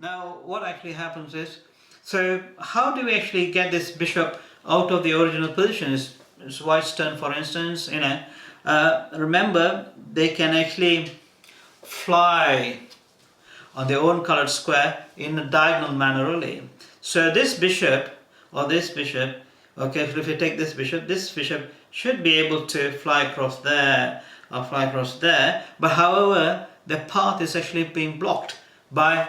Now what actually happens is, so how do we actually get this bishop out of the original position? Is white's turn, for instance, remember they can actually fly on their own colored square in a diagonal manner only. So this bishop or this bishop, okay, so if you take this bishop should be able to fly across there or fly across there, but however the path is actually being blocked by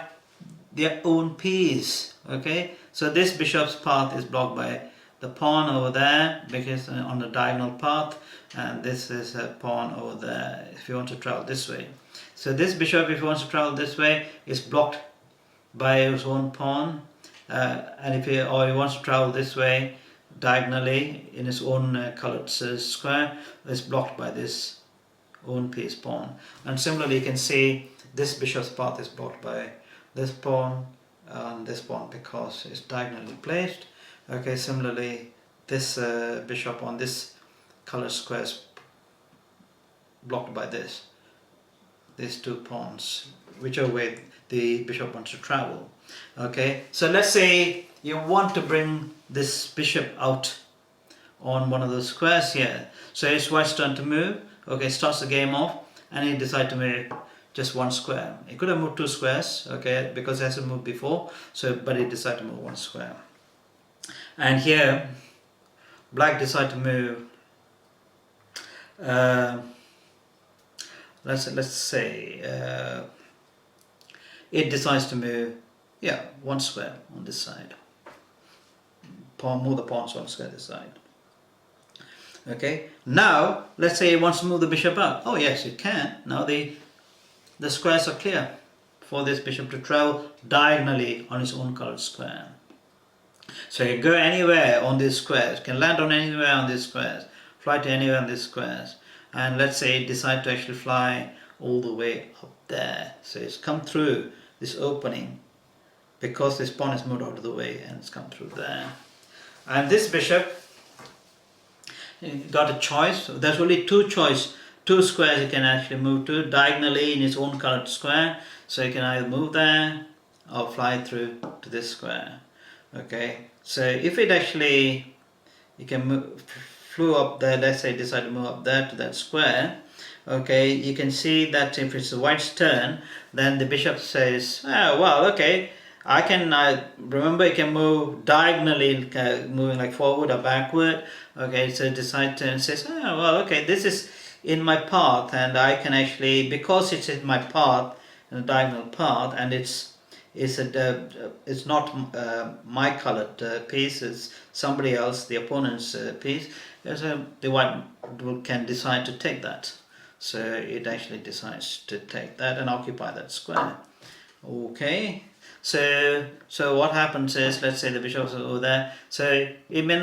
their own piece. Okay, so this bishop's path is blocked by the pawn over there because on the diagonal path, and this is a pawn over there if you want to travel this way. So this bishop, if he wants to travel this way, is blocked by his own pawn, and if he wants to travel this way diagonally in his own colored square, is blocked by this own piece pawn. And similarly, you can see this bishop's path is blocked by this pawn and this pawn because it's diagonally placed. Okay, similarly, this bishop on this colored square is blocked by these two pawns, whichever way the bishop wants to travel. Okay, so let's say you want to bring this bishop out on one of those squares here. So it's white's turn to move. Okay, starts the game off, and he decides to move just one square. He could have moved two squares, okay, because he hasn't moved before. So, but he decided to move one square. And here, black decided to move. Let's say it decides to move, yeah, one square on this side. Move the pawns one square this side. Okay. Now let's say it wants to move the bishop out. Oh yes, it can. Now the squares are clear for this bishop to travel diagonally on its own colored square. So you go anywhere on these squares, can land on anywhere on these squares, fly to anywhere on these squares. And let's say it decides to actually fly all the way up there. So it's come through this opening because this pawn is moved out of the way, and it's come through there. And this bishop got a choice. There's only two squares you can actually move to diagonally in its own colored square. So you can either move there or fly through to this square. Okay, so if it actually, you can flew up there, let's say decide to move up there to that square. Okay, you can see that if it's the white's turn, then the bishop says, oh well, okay, I can remember you can move diagonally, moving like forward or backward. Okay, so decide to and says, oh well, okay, this is in my path, and I can actually, because it's in my path, in a diagonal path, and it's not my colored piece, it's somebody else, the opponent's piece. So the white can decide to take that. So it actually decides to take that and occupy that square. Okay. So what happens is, let's say the bishop's over there. So it may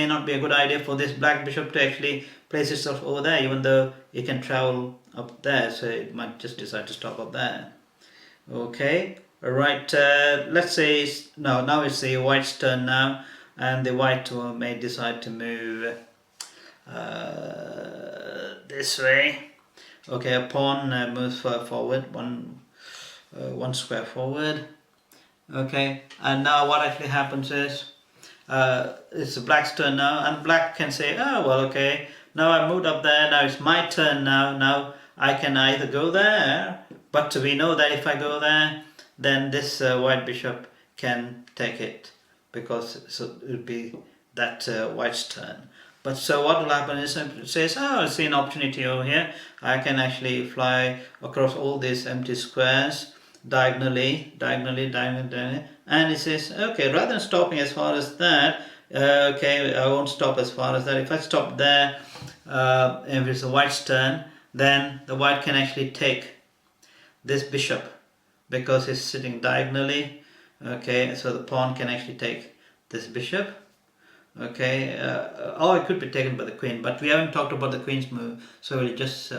not be a good idea for this black bishop to actually place itself over there, even though it can travel up there. So it might just decide to stop up there. Okay. Right. Let's say now it's the white's turn now, and the white may decide to move this way. Okay, a pawn moves forward one square forward. Okay, and now what actually happens is it's the black's turn now, and black can say, oh well, okay, now I moved up there, now it's my turn now I can either go there, but we know that if I go there, then this white bishop can take it, because so it will be that white's turn. But so what will happen is it says, oh, I see an opportunity over here. I can actually fly across all these empty squares diagonally, and it says, okay, rather than stopping as far as that, okay, I won't stop as far as that. If I stop there, if it's the white's turn, then the white can actually take this bishop because it's sitting diagonally. Okay, so the pawn can actually take this bishop. Okay, or it could be taken by the queen, but we haven't talked about the queen's move, so we'll just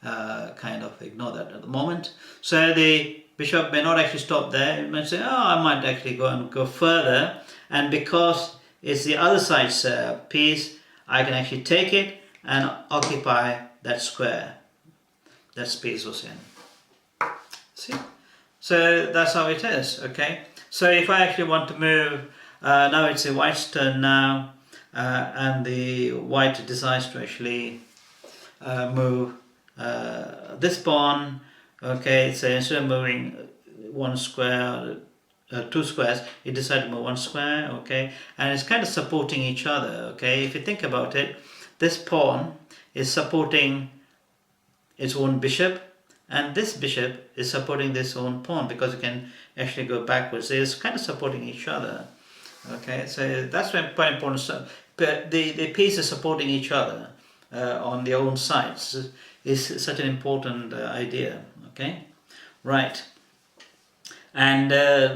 kind of ignore that at the moment. So the bishop may not actually stop there. It might say, oh, I might actually go further, and because it's the other side's piece, I can actually take it and occupy that square that space was in. See? So that's how it is, okay? So if I actually want to move, now it's the white's turn now, and the white decides to actually move this pawn, okay? So instead of moving one square, two squares, it decided to move one square, okay? And it's kind of supporting each other, okay? If you think about it, this pawn is supporting its own bishop, and this bishop is supporting this own pawn because it can actually go backwards. It's kind of supporting each other. Okay, so that's quite important. So, but the pieces supporting each other on their own sides is such an important idea. Okay, right. And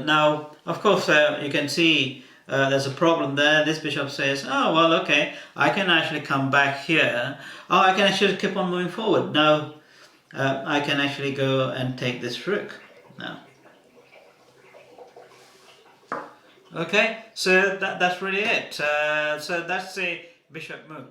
now, of course, you can see there's a problem there. This bishop says, oh, well, okay, I can actually come back here. Oh, I can actually keep on moving forward. Now, I can actually go and take this rook now. Okay, so that's really it. So that's the bishop move.